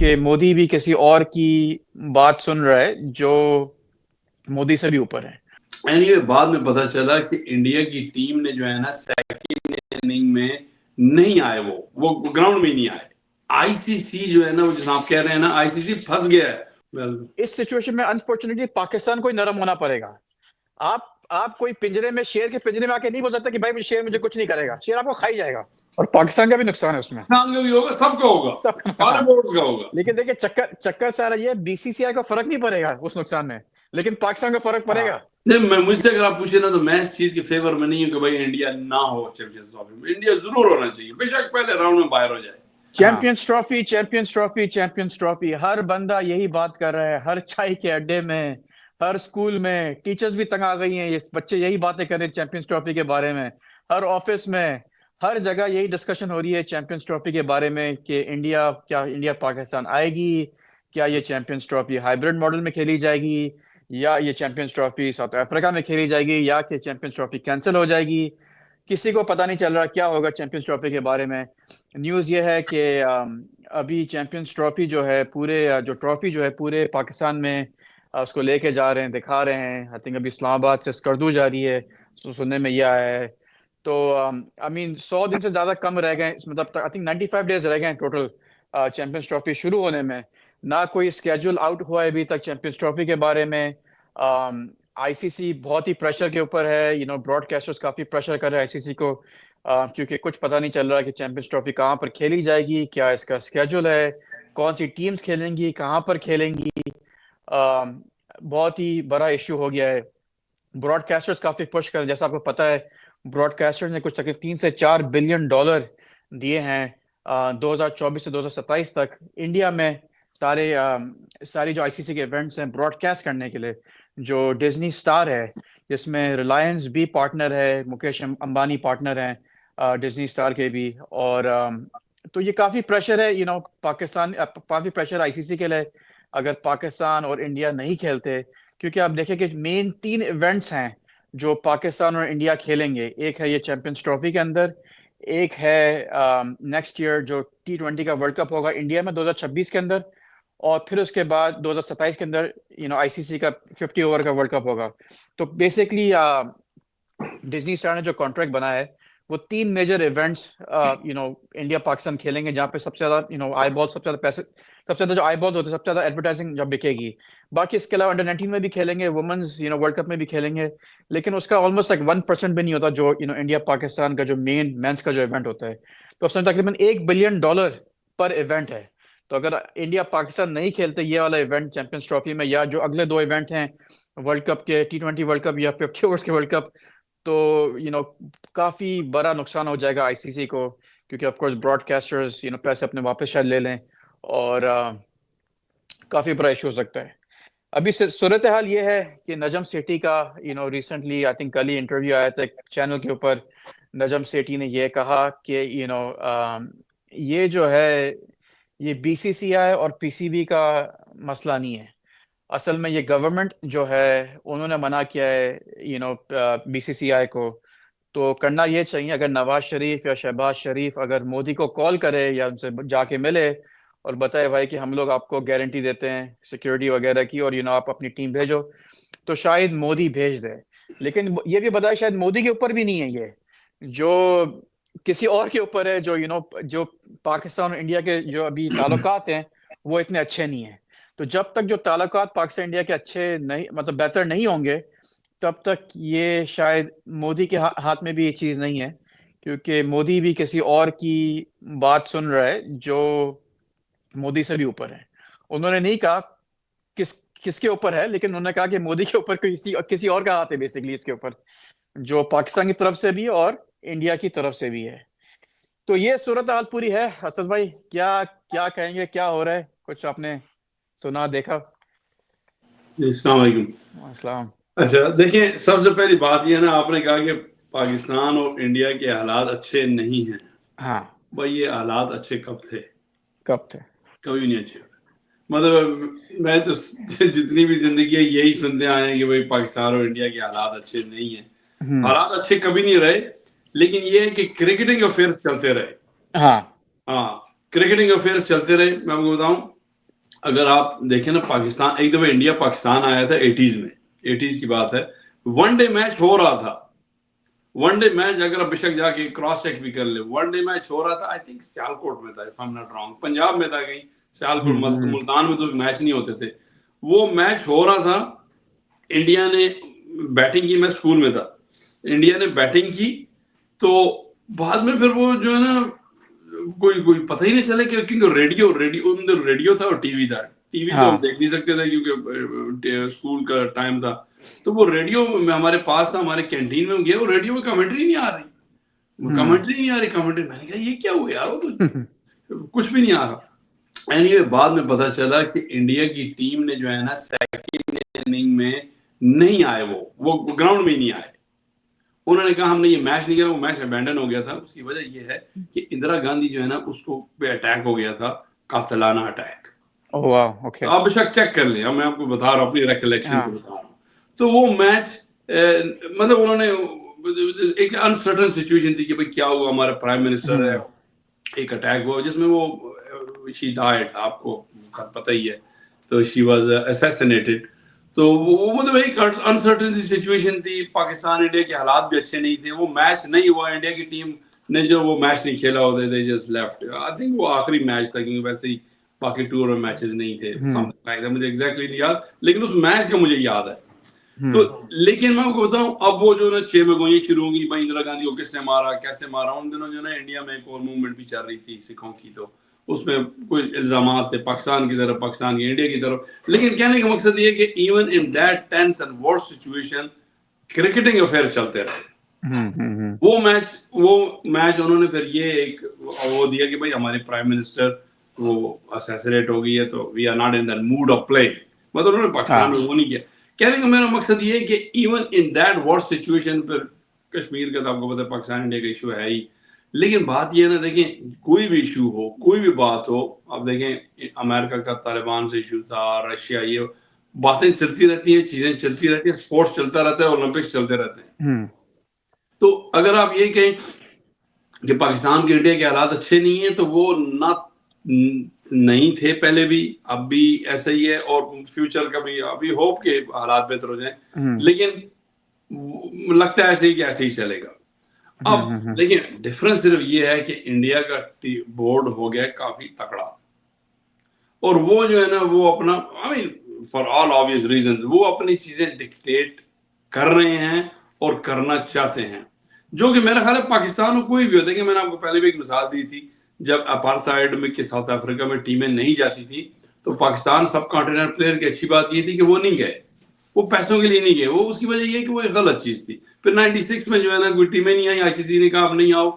कि मोदी भी किसी और की बात सुन रहा है जो मोदी से भी ऊपर है। एनीवे बाद में पता चला कि इंडिया की टीम ने जो है ना सेकंड इनिंग में नहीं आए, वो ग्राउंड में ही नहीं आए। आईसीसी जो है ना, वो जनाब कह रहे हैं ना, आईसीसी फंस गया है। इस सिचुएशन में अनफॉर्चुनेटली पाकिस्तान को ही नरम होना पड़ेगा। आप कोई पिंजरे में, शेर के पिंजरे में आके नहीं बोल सकता कि भाई शेर मुझे कुछ नहीं करेगा, शेर आपको खा ही जाएगा। और पाकिस्तान का भी नुकसान है उसमें, पाकिस्तान का भी होगा, सबका होगा, सब। सारे हाँ। बोर्ड का होगा। लेकिन देखिए चक्कर सारा ये बीसीसीआई को फर्क नहीं पड़ेगा उस नुकसान में, लेकिन पाकिस्तान को फर्क पड़ेगा। नहीं, मैं मुझसे अगर आप पूछे ना, तो मैं इस चीज के फेवर में नहीं हूँ कि भाई इंडिया ना हो चैंपियंस ट्रॉफी में। इंडिया जरूर होना चाहिए, बेशक पहले राउंड में बाहर हो जाए। Champions trophy, champions trophy, champions trophy, हर बंदा यही बात कर रहा है। हर चाय के अड्डे में, हर स्कूल में, टीचर्स भी तंग आ गई हैं, ये बच्चे यही बातें कर रहे हैं चैंपियंस ट्रॉफी के बारे में। हर ऑफिस में, हर जगह यही डिस्कशन हो रही है चैंपियंस ट्रॉफी के बारे में कि इंडिया पाकिस्तान आएगी, क्या ये चैंपियंस ट्रॉफी हाइब्रिड मॉडल में खेली जाएगी, या ये चैंपियंस ट्रॉफी साउथ अफ्रीका में खेली जाएगी, या कि चैंपियंस ट्रॉफी कैंसिल हो जाएगी। किसी को पता नहीं चल रहा क्या होगा चैंपियंस ट्रॉफी के बारे में। न्यूज़ ये है कि अभी चैंपियंस ट्रॉफी जो है जो ट्रॉफी जो है पूरे पाकिस्तान में उसको लेके जा रहे हैं, दिखा रहे हैं। आई थिंक अभी इस्लामाबाद से स्कर्दू जा रही है, सुनने में ये आया है। तो आई मीन 100 दिन से ज़्यादा कम रह गए, मतलब आई थिंक 95 डेज रह गए हैं टोटल चैंपियंस ट्रॉफी शुरू होने में। ना कोई स्केड्यूल आउट हुआ है अभी तक चैंपियंस ट्रॉफी के बारे में। आईसीसी बहुत ही प्रेशर के ऊपर है, ब्रॉडकास्टर्स काफ़ी प्रेशर कर रहे हैं आईसीसी को, क्योंकि कुछ पता नहीं चल रहा कि चैंपियंस ट्रॉफी कहाँ पर खेली जाएगी, क्या इसका स्केड्यूल है, कौन सी टीम्स खेलेंगी, कहाँ पर खेलेंगी। बहुत ही बड़ा इश्यू हो गया है। ब्रॉडकास्टर्स काफ़ी पुश कर, जैसा आपको पता है ब्रॉडकास्टर्स ने कुछ तकरीबन 3 से 4 बिलियन डॉलर दिए हैं 2024 से 2027 तक इंडिया में सारी जो आईसीसी के इवेंट्स हैं ब्रॉडकास्ट करने के लिए। जो डिज्नी स्टार है, जिसमें रिलायंस भी पार्टनर है, मुकेश अंबानी पार्टनर हैं डिज्नी स्टार के भी। और तो ये काफ़ी प्रेशर है, पाकिस्तान, काफ़ी प्रेशर आईसीसी के लिए अगर पाकिस्तान और इंडिया नहीं खेलते। क्योंकि आप देखें कि मेन 3 इवेंट्स हैं जो पाकिस्तान और इंडिया खेलेंगे। एक है ये चैंपियंस ट्रॉफी के अंदर, एक है नेक्स्ट ईयर जो T20 का वर्ल्ड कप होगा इंडिया में 2026 के अंदर, और फिर उसके बाद 2027 के अंदर आईसीसी का 50 ओवर का वर्ल्ड कप होगा। तो बेसिकली डिज्नी स्टार ने जो कॉन्ट्रैक्ट बनाया है वो 3 मेजर इवेंट्स इंडिया पाकिस्तान खेलेंगे, जहाँ पे सबसे ज्यादा आई बॉल, सबसे ज्यादा पैसे, सबसे ज्यादा जो आई बॉल्स होते हैं, सबसे ज्यादा एडवर्टाइजिंग जब बिकेगी। बाकी इसके अलावा अंडर 19 में भी खेलेंगे, वुमेन्स वर्ल्ड कप में भी खेलेंगे। लेकिन उसका ऑलमोस्ट लाइक 1% भी नहीं होता जो इंडिया पाकिस्तान का जो मेन मेंस का जो इवेंट होता है। तो उसमें तकरीबन $1 बिलियन पर इवेंट है। तो अगर इंडिया पाकिस्तान नहीं खेलते ये वाला इवेंट चैंपियंस ट्रॉफी में, या जो अगले 2 इवेंट हैं वर्ल्ड कप के, T20 वर्ल्ड कप या 50 ओवर्स के वर्ल्ड कप, तो काफी बड़ा नुकसान हो जाएगा आईसीसी को। क्योंकि ऑफ कोर्स ब्रॉडकास्टर्स पैसे अपने वापस शायद ले लें, और काफी बड़ा इशू हो सकता है। अभी सूरत हाल ये है कि नजम सेठी का रिसेंटली आई थिंक कल ही इंटरव्यू आया था एक चैनल के ऊपर। नजम सेठी ने ये कहा कि ये जो है ये बीसीसीआई और पीसीबी का मसला नहीं है। असल में ये गवर्नमेंट जो है उन्होंने मना किया है बीसीसीआई को। तो करना ये चाहिए, अगर नवाज शरीफ या शहबाज शरीफ अगर मोदी को कॉल करे या उनसे जाके मिले और बताए भाई कि हम लोग आपको गारंटी देते हैं सिक्योरिटी वगैरह की, और आप अपनी टीम भेजो, तो शायद मोदी भेज दे। लेकिन ये भी बताया शायद मोदी के ऊपर भी नहीं है, ये जो किसी और के ऊपर है, जो जो पाकिस्तान और इंडिया के जो अभी ताल्लुकात हैं वो इतने अच्छे नहीं हैं। तो जब तक जो ताल्लुकात पाकिस्तान इंडिया के अच्छे नहीं, मतलब बेहतर नहीं होंगे, तब तक ये शायद मोदी के हाथ में भी ये चीज़ नहीं है। क्योंकि मोदी भी किसी और की बात सुन रहा है जो मोदी से भी ऊपर है। उन्होंने नहीं कहा किस किसके ऊपर है, लेकिन उन्होंने कहा कि मोदी के ऊपर किसी किसी और का हाथ है बेसिकली इसके ऊपर, जो पाकिस्तान की तरफ से भी और इंडिया की तरफ से भी है। तो ये सूरत हाल पूरी है। असद भाई क्या क्या कहेंगे, क्या हो रहा है, कुछ आपने सुना देखा? अस्सलाम वालेकुम। अस्सलाम। अच्छा देखिए, सबसे पहली बात यह है ना, आपने कहा कि पाकिस्तान और इंडिया के हालात अच्छे नहीं हैं। हाँ। भाई ये हालात अच्छे कब थे? कब थे? कभी भी नहीं अच्छे होते। मतलब मैं तो जितनी भी जिंदगी है यही सुनते आए हैं कि भाई पाकिस्तान और इंडिया के हालात अच्छे नहीं हैं। हालात अच्छे कभी नहीं रहे, लेकिन ये है कि क्रिकेटिंग अफेयर चलते रहे। हाँ। हाँ, क्रिकेटिंग अफेयर चलते रहे। मैं आपको बताऊं, अगर आप देखें ना, पाकिस्तान एक दफा इंडिया पाकिस्तान आया था 80s में, 80s की बात है, वनडे मैच हो रहा था। वनडे मैच अगर आप बेशक जाके क्रॉस चेक भी कर ले, वनडे मैच हो रहा था, आई थिंक सियालकोट में था, if I am not wrong, Punjab में था कहीं, सियालकोट मुल्तान में तो मैच नहीं होते थे। वो मैच हो रहा था, इंडिया ने बैटिंग की, मैं स्कूल में था, इंडिया ने बैटिंग की, तो बाद में फिर वो जो है ना, कोई कोई पता ही नहीं चला कि, क्योंकि रेडियो रेडियो उधर रेडियो था और टीवी था। टीवी तो हम देख नहीं सकते थे क्योंकि स्कूल का टाइम था, तो वो रेडियो में हमारे पास था, हमारे कैंटीन में गया, वो रेडियो में कमेंट्री नहीं आ रही, कमेंट्री नहीं आ रही, कमेंट्री। मैंने कहा ये क्या हुआ यार, वो तो कुछ भी नहीं आ रहा। एनीवे बाद में पता चला कि इंडिया की टीम ने जो है ना, सेकंड इनिंग में नहीं आए, वो ग्राउंड में ही नहीं आए। उन्होंने कहा हमने ये मैच नहीं खेला, वो मैच अबैंडन हो गया था। उसकी वजह ये है कि इंदिरा गांधी जो है ना, उसको पे अटैक हो गया था, कातिलाना अटैक। ओह वाह, ओके। आप बेशक चेक कर लें, मैं आपको बता रहा हूँ, अपनी रिकलेक्शन से बता रहा हूँ। तो वो मैच मतलब उन्होंने एक अनसर्टन सिचुएशन थी कि भाई क्या हुआ, हमारा प्राइम मिनिस्टर है, एक अटैक हुआ जिसमें वो शी डाइड, आपको पता ही है, तो शी वाज असैसिनेटेड। तो वो मतलब एक अनसर्टेन सिचुएशन थी, पाकिस्तान इंडिया के हालात भी अच्छे नहीं थे, वो मैच नहीं हुआ, इंडिया की टीम ने जो वो मैच नहीं खेला होते थे, जस्ट लेफ्ट। आई थिंक वो आखिरी मैच था, क्योंकि वैसे ही बाकी टूर में मैचेस नहीं थे, समथिंग लाइक दैट, मुझे एग्जैक्टली नहीं याद, लेकिन उस मैच का मुझे याद है। तो लेकिन मैं आपको बताऊं, अब वो जो ना 6 में गोलियां शुरू होंगी, भाई इंदिरा गांधी को किसने मारा, कैसे मारा। उन दिनों जो ना इंडिया में एक और मूवमेंट भी चल रही थी सिखों की, तो उसमें कोई इल्जाम थे पाकिस्तान की तरफ, पाकिस्तान की इंडिया की तरफ। लेकिन कहने का मकसद ये कि even in that tense and worst situation, cricketing affair चलते रहे। वो मैच उन्होंने फिर ये एक वो दिया कि भाई हमारे प्राइम मिनिस्टर वो असैसिनेट हो गई है, तो we are not in that mood of play, मतलब उन्होंने पाकिस्तान में वो नहीं किया। कहने का मेरा मकसद ये है कि even in that worst situation पर, कश्मीर का तो आपको पता है पाकिस्तान इंडिया का इशू है ही, लेकिन बात ये है ना, देखें कोई भी इशू हो, कोई भी बात हो, अब देखें अमेरिका का तालिबान से इशू था, रशिया, ये बातें चलती रहती हैं, चीजें चलती रहती हैं, स्पोर्ट्स चलता रहता है, ओलंपिक्स चलते रहते हैं। तो अगर आप ये कहें कि पाकिस्तान के इंडिया के हालात अच्छे नहीं है, तो वो ना नहीं थे पहले भी, अब भी ऐसा ही है, और फ्यूचर का भी अभी होप के हालात बेहतर हो जाएं, लेकिन लगता है ऐसे ही कि ऐसे ही चलेगा। अब देखिए डिफरेंस सिर्फ ये है कि इंडिया का बोर्ड हो गया काफी तगड़ा, और वो जो है ना, वो अपना, I mean for all obvious reason, वो अपनी चीजें डिक्टेट कर रहे हैं और करना चाहते हैं, जो कि मेरा ख्याल है पाकिस्तान में कोई भी हो। देखिए मैंने आपको पहले भी एक मिसाल दी थी, जब अपार्थाइड में कि साउथ अफ्रीका में टीमें नहीं जाती थी, तो पाकिस्तान सब कॉन्टिनेंट प्लेयर की अच्छी बात ये थी कि वो नहीं गए, वो पैसों के लिए नहीं गए, वो उसकी वजह ये है कि वो एक गलत चीज थी। फिर 96 में जो है ना, कोई टीमें नहीं आई, आईसीसी ने कहा आप नहीं आओ,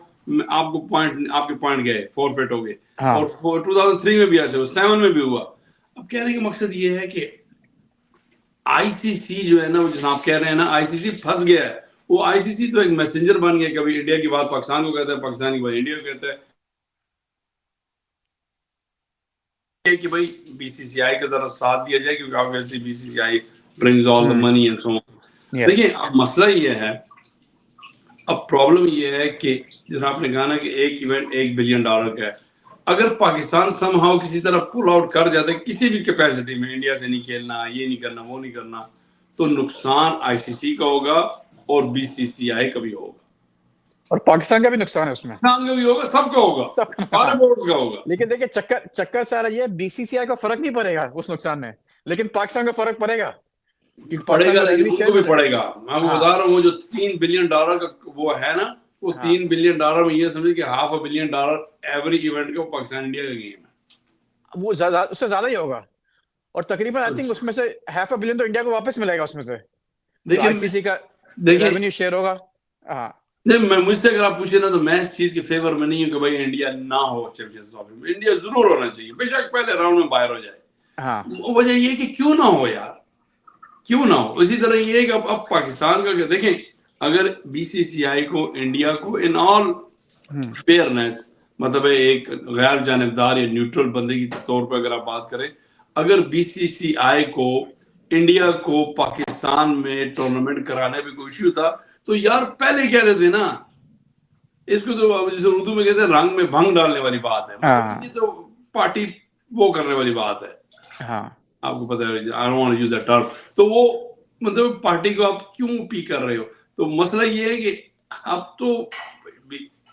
आपको पॉइंट, आपके पॉइंट गए, फॉरफिट हो गए। और 2003 में भी ऐसे हुआ, 7 में भी हुआ। अब कहने का मकसद ये है कि आईसीसी जो है ना, वो जिस आप कह रहे हैं ना, आईसीसी फंस गया है। वो आईसीसी तो एक मैसेंजर बन गया, कभी इंडिया की बात पाकिस्तान को कहता है, पाकिस्तान की बात इंडिया को कहता है कि भाई बीसीसीआई का जरा साथ दिया जाए, क्योंकि obviously BCCI brings all the money and so on. देखिए अब मसला ये है, अब प्रॉब्लम ये है कि जैसा आपने कहा ना कि एक इवेंट $1 बिलियन का है, अगर पाकिस्तान समहाउ किसी तरह पुल आउट कर जाते किसी भी कैपेसिटी में, इंडिया से नहीं खेलना, ये नहीं करना, वो नहीं करना, तो नुकसान आईसीसी का होगा और बीसीसीआई का भी होगा, और पाकिस्तान का भी नुकसान है उसमें, पाकिस्तान का भी होगा, सबका होगा, सारे बोर्ड का होगा। लेकिन देखिए चक्कर सारा ये, बीसीसीआई को फर्क नहीं पड़ेगा उस नुकसान में, लेकिन पाकिस्तान को फर्क पड़ेगा, क्योंकि पाकिस्तान पड़ेगा, का लेकिन रेवेन्यू शेयर उनको भी मिलेगा। पड़ेगा। मैं आपको बता रहा हूँ, जो $3 बिलियन का वो है ना, वो $3 बिलियन में ये समझे कि $500 million एवरी इवेंट का पाकिस्तान इंडिया का गेम है, वो ज्यादा, उससे ज्यादा ही होगा, और तकरीबन आई थिंक उसमें से $500 million तो इंडिया को वापस मिलेगा उसमें से, जो देखिए आईसीसी का देखिए रेवेन्यू शेयर होगा। हाँ, नहीं, मैं मुझसे अगर आप पूछे ना, तो मैं इस चीज के फेवर में नहीं हूँ कि भाई इंडिया ना हो चैंपियंस ट्रॉफी में। इंडिया जरूर होना चाहिए, बेशक पहले राउंड में बाहर हो जाए। हाँ, वजह ये है कि क्यों ना हो यार, क्यों ना हो। इसी तरह ये है कि अब पाकिस्तान का क्या देखें, अगर बीसीसीआई को इंडिया को इन ऑल फेयरनेस, मतलब एक गैर जानबदार या न्यूट्रल बंदे की तौर पर अगर आप बात करें, अगर बीसीसीआई को इंडिया को पाकिस्तान में टूर्नामेंट कराने में कोई इश्यू था, तो यार पहले कह देते ना। इसको तो जैसे उर्दू में कहते हैं रंग में भंग डालने वाली बात है, मतलब ये तो पार्टी वो करने वाली बात है। हाँ आपको पता है, I don't want to use that term, तो वो मतलब पार्टी को आप क्यों पी कर रहे हो? तो मसला ये है कि अब तो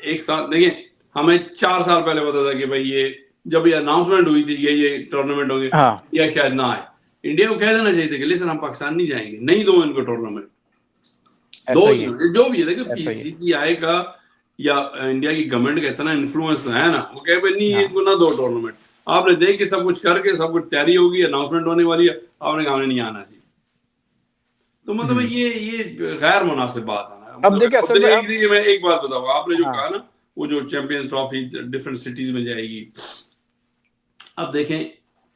एक साल देखिए, हमें 4 साल पहले पता था कि भाई ये जब ये अनाउंसमेंट हुई थी ये टूर्नामेंट होंगे हाँ या शायद ना आए, इंडिया को कह देना चाहिए था कि लिसन हम पाकिस्तान नहीं जाएंगे, नहीं दो इनको टूर्नामेंट, दो ऐसा ही है, ही जो भी है। देखिए ऐसा ही है। पीसीसीआई का या इंडिया की गवर्नमेंट का इतना इन्फ्लुएंस है ना, वो कहे भाई नहीं हाँ इनको ना दो टूर्नामेंट, आपने देख के सब कुछ करके सब कुछ तैयारी होगी, अनाउंसमेंट होने वाली है, आपने कहा नहीं आना जी। तो मतलब हम्म। ये गैर मुनासिब बात है ना। अब देखिए मतलब असद भाई, अब देखिए मैं एक बात बताऊंगा, आपने जो हाँ कहा ना वो जो चैंपियंस ट्रॉफी डिफरेंट सिटीज में जाएगी, अब देखें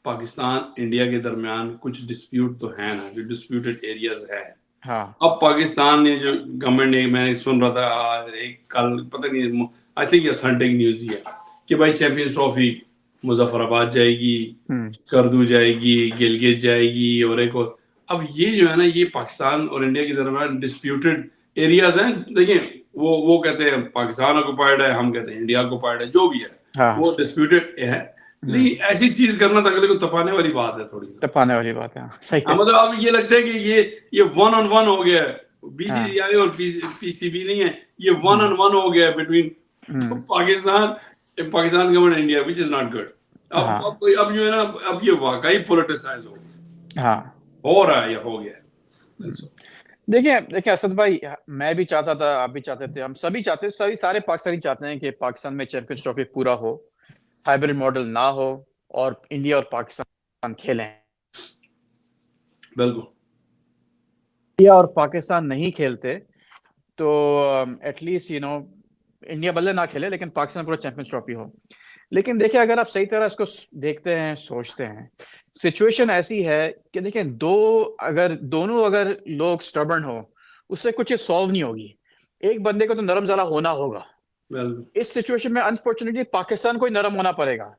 पाकिस्तान इंडिया के दरमियान कुछ डिस्प्यूट तो है ना, जो डिस्प्यूटेड एरियाज है। हाँ अब पाकिस्तान ने जो गवर्नमेंट ने, मैं सुन रहा था आज एक कल पता नहीं, आई थिंक ऑथेंटिक न्यूज ही है कि भाई चैंपियंस ट्रॉफी मुजफ्फराबाद जाएगी, हम्म। करदू जाएगी, गिलगित जाएगी, और एक और। अब ये जो है ना, ये पाकिस्तान और इंडिया के दरमियान डिस्प्यूटेड एरियाज हैं। देखिए वो कहते हैं पाकिस्तान ऑक्युपाइड है, हम कहते हैं इंडिया ऑक्युपाइड है, जो भी है हाँ वो डिस्प्यूटेड है। हम्म। लेकिन ऐसी चीज करना तो अगले को तपाने वाली बात है थोड़ी ना। तब पाने वाली बात है, हाँ, सही हाँ, है। मतलब अब ये लगता है कि ये वन ऑन वन हो गया है, हाँ बीसीसीआई और पीसीबी नहीं है, ये वन हम्म। ऑन वन हो गया है between hmm. Pakistan Pakistan government India, which is not good. अब हाँ अब जो है ना, अब ये वाकई पोलिटिसाइज हाँ। हो रहा है या हो गया है। देखिए देखिए असद भाई, मैं भी चाहता था, आप भी चाहते थे, हम सभी चाहते, सभी सारे पाकिस्तानी चाहते हैं कि पाकिस्तान में चैंपियंस ट्रॉफी पूरा हो, हाइब्रिड मॉडल ना हो, और इंडिया और पाकिस्तान खेलें। बिल्कुल। इंडिया और पाकिस्तान नहीं खेलते तो एटलीस्ट इंडिया भले ना खेले लेकिन पाकिस्तान पूरा चैंपियंस ट्रॉफी हो। लेकिन देखिए अगर आप सही तरह इसको देखते हैं, सोचते हैं, सिचुएशन ऐसी है कि देखिए अगर दोनों अगर लोग स्टबर्न हो, उससे कुछ सॉल्व नहीं होगी। एक बंदे को तो नरम जरा होना होगा। बिल्कुल। इस सिचुएशन में अनफॉर्चुनेटली पाकिस्तान को ही नरम होना पड़ेगा।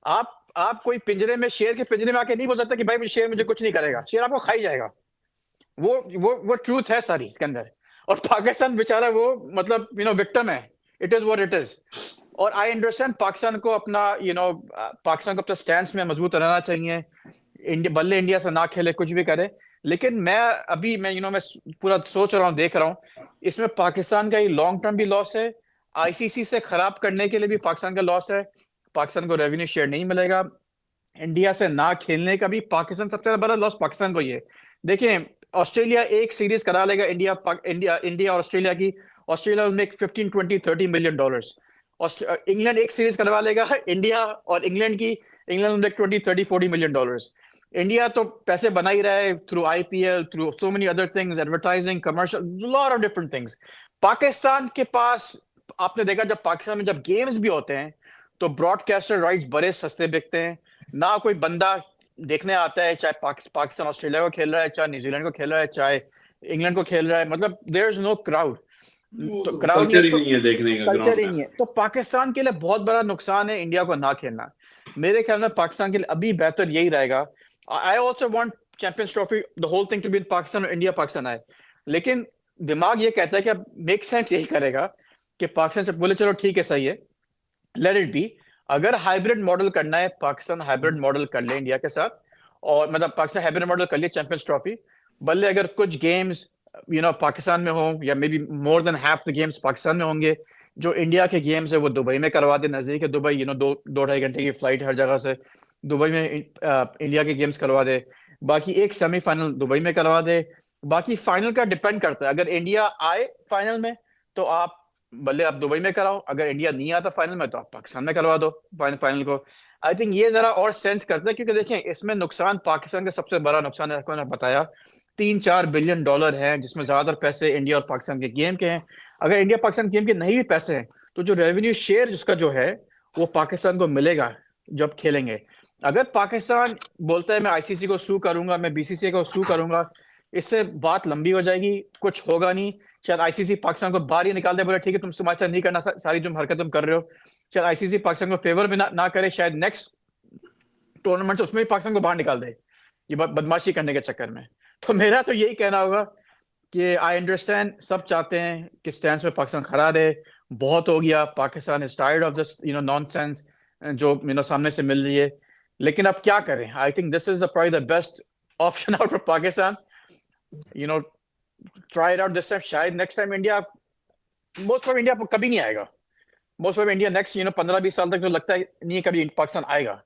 आप कोई पिंजरे में, शेर के पिंजरे में आके नहीं बोल सकता कि भाई शेर मुझे कुछ नहीं करेगा, शेर आपको खा ही जाएगा। वो ट्रूथ है सारी इसके अंदर। और पाकिस्तान बेचारा वो मतलब विक्टिम है। It is what it is. और आई अंडरस्टैंड पाकिस्तान को अपना पाकिस्तान को अपना स्टैंड में मजबूत रहना चाहिए। इंडिया बल्ले इंडिया से ना खेले, कुछ भी करे। लेकिन मैं पूरा सोच रहा हूँ, देख रहा हूँ, इसमें पाकिस्तान का ही लॉन्ग टर्म भी लॉस है। आईसीसी से खराब करने के लिए भी पाकिस्तान का लॉस है। पाकिस्तान को रेवेन्यू शेयर नहीं मिलेगा। इंडिया से ना खेलने का भी पाकिस्तान, सबसे बड़ा लॉस पाकिस्तान को ही है। देखें, ऑस्ट्रेलिया एक सीरीज करा लेगा इंडिया इंडिया इंडिया और ऑस्ट्रेलिया की। Australia will make 15, 20, 30 million dollars. England एक सीरीज करवा लेगा इंडिया और इंग्लैंड की। England will make 20, 30, 40 million dollars. India तो पैसे बना ही रहा है through IPL, through so many other things, advertising, commercial, lot of different things. Pakistan के पास, आपने देखा जब पाकिस्तान में जब गेम्स भी होते हैं तो ब्रॉडकास्टर राइट्स बड़े सस्ते बिकते हैं। ना कोई बंदा देखने आता है, चाहे पाकिस्तान ऑस्ट्रेलिया को खेल रहा है, चाहे न्यूजीलैंड को खेल रहा है, चाहे इंग्लैंड को खेल रहा है, मतलब देयर इज नो क्राउड। वो तो तो क्राउड नहीं है कल्चर ही तो नहीं है देखने का कल्चर ग्राउंड ही में। नहीं है, तो पाकिस्तान के लिए बहुत बड़ा नुकसान है इंडिया को ना खेलना। मेरे ख्याल में पाकिस्तान के लिए अभी बेहतर यही रहेगा। I also want champions trophy, the whole thing to be in Pakistan और इंडिया पाकिस्तान आए। लेकिन दिमाग ये कहता है कि अब मेक सेंस यही करेगा कि पाकिस्तान से बोले चलो ठीक है, सही है, लेट इट बी। अगर हाइब्रिड मॉडल करना है, पाकिस्तान हाइब्रिड मॉडल कर ले इंडिया के साथ, और मतलब पाकिस्तान हाइब्रिड मॉडल कर लिए चैंपियंस ट्रॉफी। भले अगर कुछ गेम्स पाकिस्तान में हो, या may be more than half the games Pakistan में होंगे, जो इंडिया के गेम्स है वो दुबई में करवा दे, नजदीक है दुबई, 2-2.5 घंटे की फ्लाइट हर जगह से, दुबई में इंडिया के गेम्स करवा दे। बाकी एक सेमीफाइनल दुबई में करवा दे। बाकी फाइनल का डिपेंड करता है, अगर इंडिया आए फाइनल में तो आप भले आप दुबई में कराओ, अगर इंडिया नहीं आता फाइनल में तो आप पाकिस्तान में करवा दो फाइनल को। आई थिंक ये जरा और सेंस करता है, क्योंकि देखें इसमें नुकसान, पाकिस्तान का सबसे बड़ा नुकसान है, आपको मैंने बताया, 3-4 बिलियन डॉलर है, जिसमें ज्यादातर पैसे इंडिया और पाकिस्तान के गेम के हैं। अगर इंडिया पाकिस्तान गेम के नहीं भी पैसे हैं तो जो रेवेन्यू शेयर जिसका जो है वो पाकिस्तान को मिलेगा जब खेलेंगे। अगर पाकिस्तान बोलता है मैं आईसीसी को सू करूंगा, मैं बीसीसीआई को सू करूंगा, इससे बात लंबी हो जाएगी, कुछ होगा नहीं। शायद आईसीसी पाकिस्तान को बाहर ही निकाल दे, बोले ठीक है तुम, तुम्हारे साथ नहीं करना सारी जो हरकत तुम कर रहे हो। शायद आईसीसी पाकिस्तान को फेवर भी ना करे, शायद नेक्स्ट टूर्नामेंट से उसमें भी पाकिस्तान को बाहर निकाल दे, ये बदमाशी करने के चक्कर में। तो मेरा तो यही कहना होगा कि आई अंडरस्टैंड, सब चाहते हैं कि स्टैंड में पाकिस्तान खड़ा रहे। बहुत हो गया, Pakistan is tired of this nonsense जो सामने से मिल रही है। लेकिन अब क्या करें? I think this is the probably the best option out for Pakistan, you know, try it out this time. शायद next time India, most of India कभी नहीं आएगा। मोस्ट ऑफ इंडिया नेक्स्ट 15-20 साल तक तो लगता है नहीं है कभी पाकिस्तान आएगा।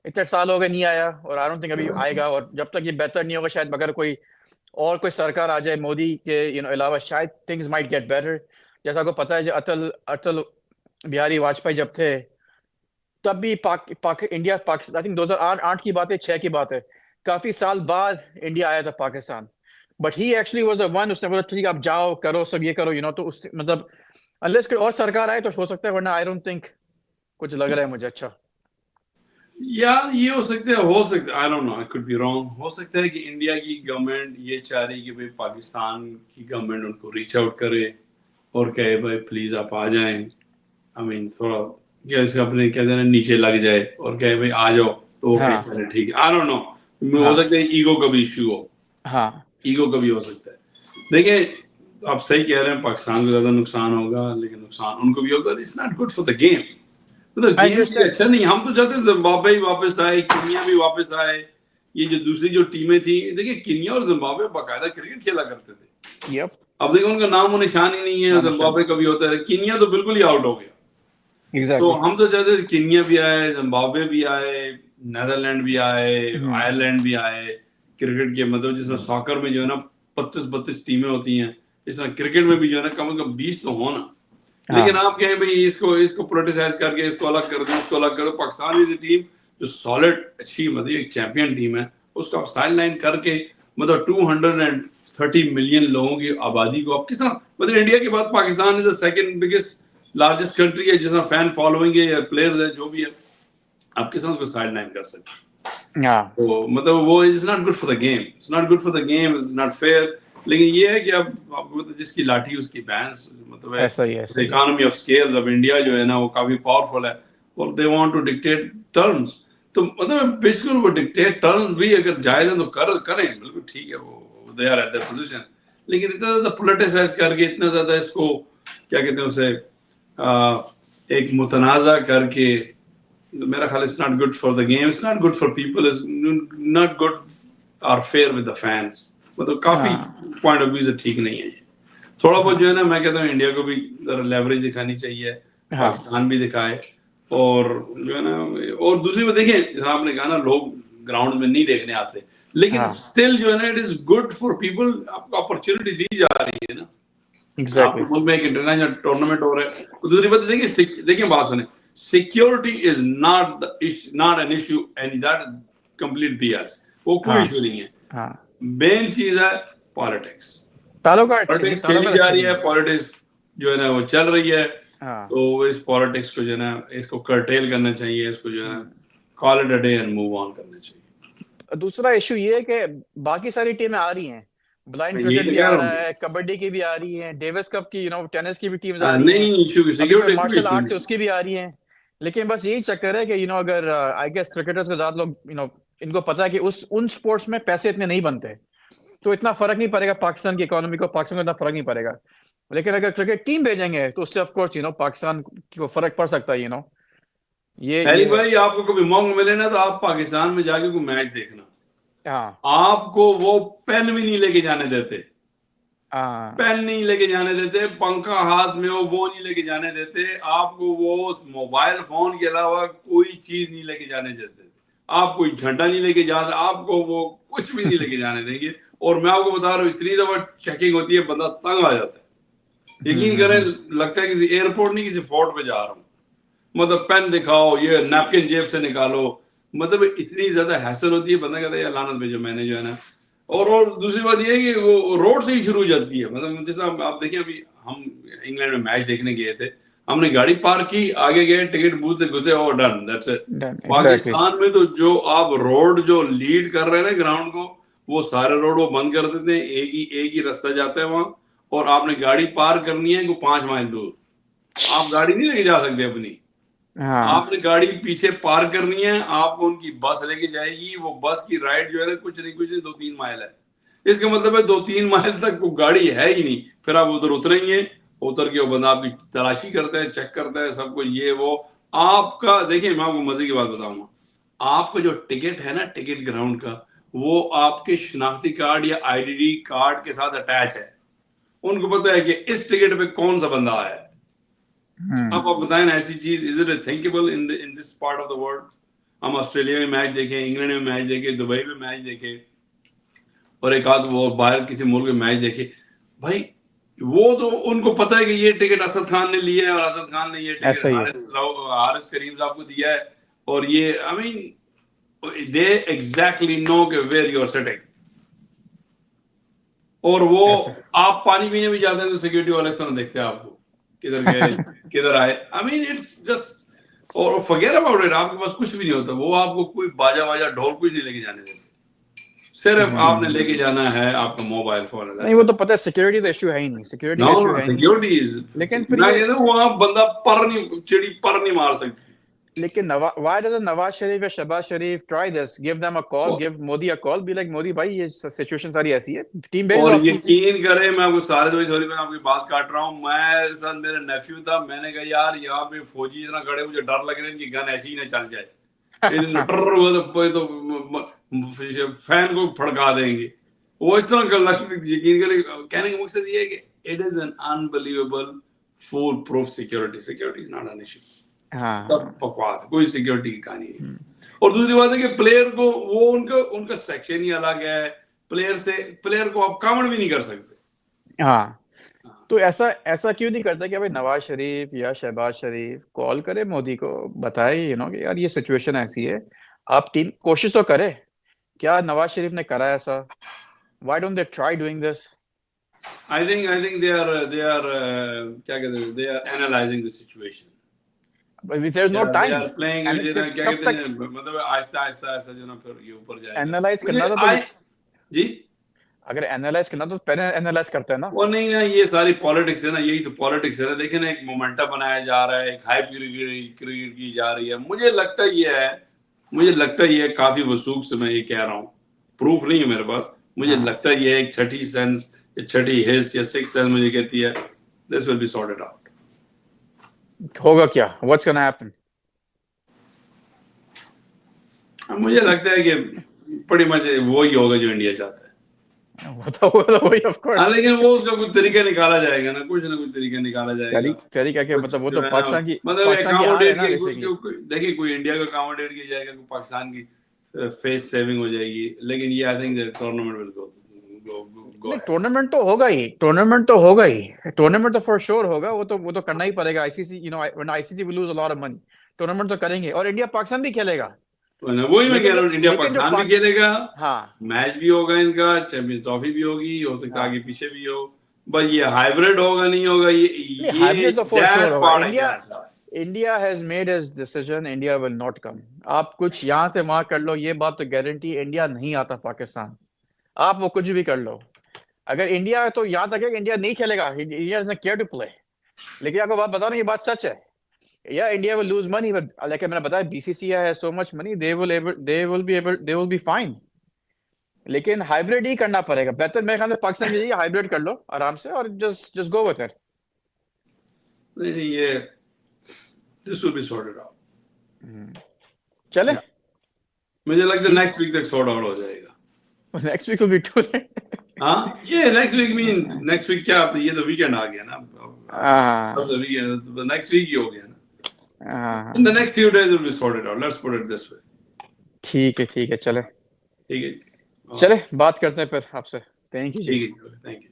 इतने साल हो गए नहीं आया, और आई डोंट थिंक अभी आएगा। और जब तक ये बेहतर नहीं होगा, शायद मगर कोई सरकार आ जाए मोदी के अलावा, शायद थिंग्स माइट गेट बेटर। जैसा आपको पता है, जो अटल अटल बिहारी वाजपेयी जब थे, तब भी इंडिया पाकिस्तान, आई थिंक 2008 की बात है, 6 की बात है, काफी साल बाद इंडिया आया था Pakistan. But he actually was the one, उसने बोला ठीक है आप जाओ करो सब ये करो, तो उस मतलब अनलेस कोई और सरकार आए तो हो सकता है, वरना आई डोंट थिंक कुछ लग रहा है मुझे अच्छा। या ये हो सकता है I don't know, I could be wrong. हो सकता है कि इंडिया की गवर्नमेंट ये चाह रही कि भाई पाकिस्तान की गवर्नमेंट उनको रीच आउट करे और कहे भाई प्लीज आप आ जाएं। आई मीन थोड़ा क्या इसका अपने कहते हैं नीचे लग जाए और कहे भाई आ जाओ, तो वो हाँ चले ठीक है। आई डोंट नो, हो हाँ सकता है ईगो का भी इश्यू हो, हाँ ईगो का भी हो सकता है। देखिए आप सही कह रहे हैं, पाकिस्तान को ज्यादा नुकसान होगा, लेकिन नुकसान उनको भी होगा। It's not good for the game, मतलब आई गेम भी अंडरस्टैंड। अच्छा नहीं। हम तो चाहते हैं जिम्बाब्वे ही वापस आए, केन्या भी वापस आए। ये जो दूसरी जो टीमें थी, देखिए केन्या और जिम्बाब्वे बाकायदा क्रिकेट खेला करते थे। यप। अब देखिए उनका नाम और निशान ही नहीं है। नाम निशान। जिम्बाब्वे कभी होता है, केन्या तो बिल्कुल ही आउट हो गया। तो एग्जैक्टली। हम तो चाहते थे केन्या भी आए, जिम्बाब्वे भी आए, नेदरलैंड भी आए, हम्म। आयरलैंड भी आए। क्रिकेट के मतलब जिसमें सॉकर में जो है ना 32-32 टीमें होती हैं, इस तरह क्रिकेट में भी जो है ना कम से कम 20 तो हो ना। लेकिन हाँ आप कहें भाई इसको इसको पोलिटिसाइज करके इसको अलग कर दो, इसको अलग करो। पाकिस्तान जैसी टीम जो सॉलिड अच्छी मतलब एक चैंपियन टीम है, उसको आप साइड लाइन करके मतलब 230 मिलियन लोगों की आबादी को आप किस तरह, मतलब इंडिया के बाद Pakistan is the second biggest largest country है जिसमें फैन फॉलोइंग है या प्लेयर्स है जो भी है, आप किस तरह उसको साइड लाइन कर सकते हैं? हाँ। तो मतलब वो is not good for the game, it's not good for the game, it's not fair. लेकिन ये है कि अब आपको मतलब जिसकी लाठी उसकी भैंस, मतलब है ऐसा ही है, ऐसा ही है। Economy of scale. अब इंडिया जो है ना वो काफी पावरफुल है और they want to dictate terms. तो मतलब बिल्कुल वो डिक्टेट टर्म्स भी अगर जायज है तो करें, बिल्कुल ठीक है, वो they are at that position. लेकिन इतना ज्यादा पोलिटिसाइज करके, इतना ज्यादा इसको क्या कहते हैं उसे एक मुतनाजा करके, मेरा ख्याल it's not good for the game, it's not good for people, it's not good और फेयर विद द फैंस। मतलब काफी हाँ पॉइंट ऑफ व्यू से ठीक नहीं है ये। थोड़ा बहुत जो है ना, मैं कहता हूँ इंडिया को भी लेवरेज दिखानी चाहिए, हाँ पाकिस्तान भी दिखाए। और जो है ना, और दूसरी बात देखिए, जैसा आपने कहा ना लोग ग्राउंड में नहीं देखने आते, लेकिन हाँ। स्टिल जो है ना it is good for people, आपको अपॉर्चुनिटी दी जा रही है ना। एग्जैक्टली। आपके मुल्क में एक इंटरनेशनल टूर्नामेंट हो रहा है। तो दूसरी बात देखिए, देखिए बात सुने, security is not an issue and that complete BS, वो कोई हाँ इशू नहीं है। हाँ। मेन चीज है पॉलिटिक्स। ताल्लुकात अच्छे नहीं, पॉलिटिक्स खेली ताल्लुकात जा अच्छे रही नहीं है, है। पॉलिटिक्स जो है ना वो चल रही है। हाँ। तो इस पॉलिटिक्स को जो है ना इसको कर्टेल करना चाहिए, इसको जो है ना हम्म। Call it a day and move on करना चाहिए। दूसरा इशू ये है कि बाकी सारी टीमें आ रही हैं, ब्लाइंड मैं यही क्रिकेट तो भी कह आ रहा रहा हूँ। है, कबड्डी की भी आ रही है, डेविस कप की टेनिस की भी टीम्स आ रही हैं, नहीं इशू, अभी कोई सिक्योरिटी कोई मार्शल इशू आर्ट्स है नहीं। उसकी भी आ रही हैं। लेकिन बस यही चक्कर है कि अगर आई गेस क्रिकेटर्स को ज्यादा लोग इनको पता है कि उन स्पोर्ट्स में पैसे इतने नहीं बनते, तो इतना फर्क नहीं पड़ेगा पाकिस्तान की इकोनॉमी को, पाकिस्तान को इतना फर्क नहीं पड़ेगा। लेकिन अगर क्रिकेट टीम भेजेंगे तो उससे ऑफ कोर्स पाकिस्तान को फर्क पड़ सकता है। हैरी ये भाई, आपको कभी मौका मिले ना तो आप पाकिस्तान में जाके कोई मैच देखना, हाँ आपको वो पेन भी नहीं लेके जाने देते, हाँ पेन नहीं लेके जाने देते, पंखा हाथ में हो वो नहीं लेके जाने देते आपको, वो मोबाइल फोन के अलावा कोई चीज नहीं लेके जाने देते। आप कोई झंडा नहीं लेके जा, आपको वो कुछ भी नहीं लेके जाने देंगे। और मैं आपको बता रहा हूँ इतनी दफा चेकिंग होती है, बंदा तंग आ जाता है। यकीन करें, हम्म। लगता है किसी एयरपोर्ट नहीं किसी फोर्ट पे जा रहा हूँ। मतलब पेन दिखाओ, ये नैपकिन जेब से निकालो, मतलब इतनी ज्यादा हैसल होती है, बंदा कहता है यार लानत भेजो, मैंने जो है ना। और दूसरी बात ये है कि वो रोड से ही शुरू हो जाती है। मतलब जिस तरह आप देखिए, अभी हम इंग्लैंड में मैच देखने गए थे, हमने गाड़ी पार्क की, आगे गए, टिकट बूथ से घुसे और done, that's it. Done exactly. Pakistan में तो जो आप रोड जो लीड कर रहे हैं ना ग्राउंड को, वो सारे रोड वो बंद कर देते हैं, एक ही रास्ता जाता है वहां। और आपने गाड़ी पार्क करनी है को 5 माइल दूर, आप गाड़ी नहीं लेके जा सकते अपनी। हाँ आपने गाड़ी पीछे पार्क करनी है, आपको उनकी बस लेके जाएगी, वो बस की राइड जो है ना कुछ नहीं 2-3 माइल है। इसका मतलब है 2-3 माइल तक वो गाड़ी है ही नहीं। फिर आप उधर उतरेंगे, उतर के वो बंदा आपकी तलाशी करता है, चेक करता है सब कुछ ये वो। आपका देखिए, मैं आपको मजे की बात बताऊंगा, आपका जो टिकट है ना, टिकट ग्राउंड का, वो आपके शनाख्ती कार्ड या आईडी कार्ड के साथ अटैच है। उनको पता है कि इस टिकट पे कौन सा बंदा आया है। अब आप बताएं ना, ऐसी चीज is it thinkable in this part of the world? हम ऑस्ट्रेलिया में मैच देखें, इंग्लैंड में मैच देखे, दुबई में मैच देखे, और एक आध वो बाहर किसी मुल्क में मैच देखे, भाई वो तो उनको पता है कि ये टिकट असद खान ने लिया है और असद खान ने ये टिकट ऐसा ही है। हारिस करीम साहब को दिया है, और ये I mean they exactly know के वेयर यू आर सिटिंग। और वो ऐसा आप पानी पीने भी जाते हैं तो सिक्योरिटी वाले इस तरह देखते हैं आपको, किधर गए किधर आए। आई मीन इट्स जस्ट, और फॉरगेट अबाउट इट, आपके पास कुछ भी नहीं होता, वो आपको कोई बाजा वाजा ढोल कुछ नहीं लेके जाने देते, सिर्फ आपने लेके जाना है आपका मोबाइल फोन। नहीं, वो तो पता है, सिक्योरिटी तो इशू है ही नहीं, सिक्योरिटी का इशू है नहीं। सिक्योरिटी इज, लेकिन फिर मैं ये, कहता हूं वहां बंदा पर नहीं, चिड़ी पर नहीं मार सकती। लेकिन why doesn't Nawaz Sharif या शहबाज शरीफ try this? Give them a call, give Modi a call, be like Modi भाई ये सिचुएशन सारी ऐसी है, टीम भेज दो और आपकी। यकीन करें, मैं आपको सॉरी मैं आपकी बात काट रहा हूँ, मैं साथ मेरा नेफ्यू था, मैंने कहा यार यहाँ पे फौजी इतना खड़े, मुझे डर लग रहा है इनकी गन ऐसी ही ना चल जाए, तो फैन को फड़का देंगे। वो इस तरह यकीन करें, कहने का मकसद ये है कि it is an unbelievable full proof security, security is not an issue. हाँ, सब बकवास है, कोई सिक्योरिटी की कहानी नहीं। और दूसरी बात है कि प्लेयर को वो उनका सेक्शन ही अलग है, प्लेयर को आप कमेंट भी नहीं कर सकते। हाँ, तो ऐसा क्यों नहीं करता कि भाई नवाज शरीफ या शहबाज शरीफ कॉल करे मोदी को, बताए कि यार ये सिचुएशन ऐसी है, आप टीम कोशिश तो करे। क्या नवाज शरीफ ने करा ऐसा? Why don't they try doing this? I think they are क्या कहते हैं, they are analysing the situation, there is no they time. Are playing, and क्या कब कहते तक हैं, मतलब आहिस्ता आहिस्ता जो ना फिर ये ऊपर जाएगा। एनालाइज करना था तो जी, अगर एनालाइज करना तो पहले एनालाइज करते हैं ना। वो नहीं ना, ये सारी पॉलिटिक्स है ना, यही तो पॉलिटिक्स है ना। देखिए ना, एक मोमेंटम बनाया जा रहा है, एक हाइप क्रिएट की जा रही है। मुझे लगता ये है काफी वसूख से मैं ये कह रहा हूँ, प्रूफ नहीं है मेरे पास, मुझे लगता ये है एक छठी सेंस, छठी हिस्स या सिक्स सेंस मुझे कहती है this will be sorted out. होगा क्या? What's gonna happen? मुझे लगता है कि बड़ी मजे वही होगा जो इंडिया चाहता है। वो तो वही ऑफ कोर्स। लेकिन वो उसका कुछ तरीका निकाला जाएगा ना, कुछ ना कुछ तरीका निकाला जाएगा। तरीका क्या मतलब? वो तो पाकिस्तान की मतलब हार है अकोमोडेट ना बेसिकली। देखिए, कोई इंडिया को अकोमोडेट किया जाएगा, कोई पाकिस्तान की फेस सेविंग हो जाएगी, लेकिन ये I think the tournament will go नहीं, टूर्नामेंट तो होगा ही, टूर्नामेंट तो फॉर श्योर होगा। वो तो करना ही पड़ेगा। ICC when ICC will lose a lot of money, tournament तो करेंगे। और इंडिया पाकिस्तान भी खेलेगा, वही मैं कह रहा हूँ, इंडिया पाकिस्तान भी खेलेगा, हाँ, मैच भी होगा इनका, चैंपियंस ट्रॉफी भी होगी, हो सकता है आगे पीछे भी हो, बस ये हाइब्रिड होगा नहीं होगा, ये हाइब्रिड तो फॉर श्योर होगा। India India has made his decision, India will not come. आप कुछ यहाँ से वहां कर लो, ये बात तो गारंटी, इंडिया नहीं आता पाकिस्तान। आप वो कुछ भी कर लो, अगर इंडिया, तो यहाँ तक है कि इंडिया नहीं खेलेगा, India doesn't care to play. लेकिन आपको बात बता रहा हूँ, ये बात सच है। या India will lose money, but like मैंने बताया, BCCI has so much money, they will be fine. लेकिन हाइब्रिड ही करना पड़ेगा। बेहतर मेरे ख्याल में पाकिस्तान के लिए हाइब्रिड कर लो आराम से, और जस्ट गो विद इट। नहीं, ये this will be sorted out. चले, मुझे लगता है नेक्स्ट वीक तक सॉर्ट आउट हो जाएगा। Next week will be too late. हाँ, ये नेक्स्ट वीक क्या, ये तो वीकेंड आ गया ना, अब तो वीकेंड, नेक्स्ट वीक ही हो गया ना। In the next few days will be sorted out, let's put it this way. ठीक है, चले, ठीक है, चले बात करते हैं फिर आपसे। थैंक यू जी। ठीक है, थैंक यू।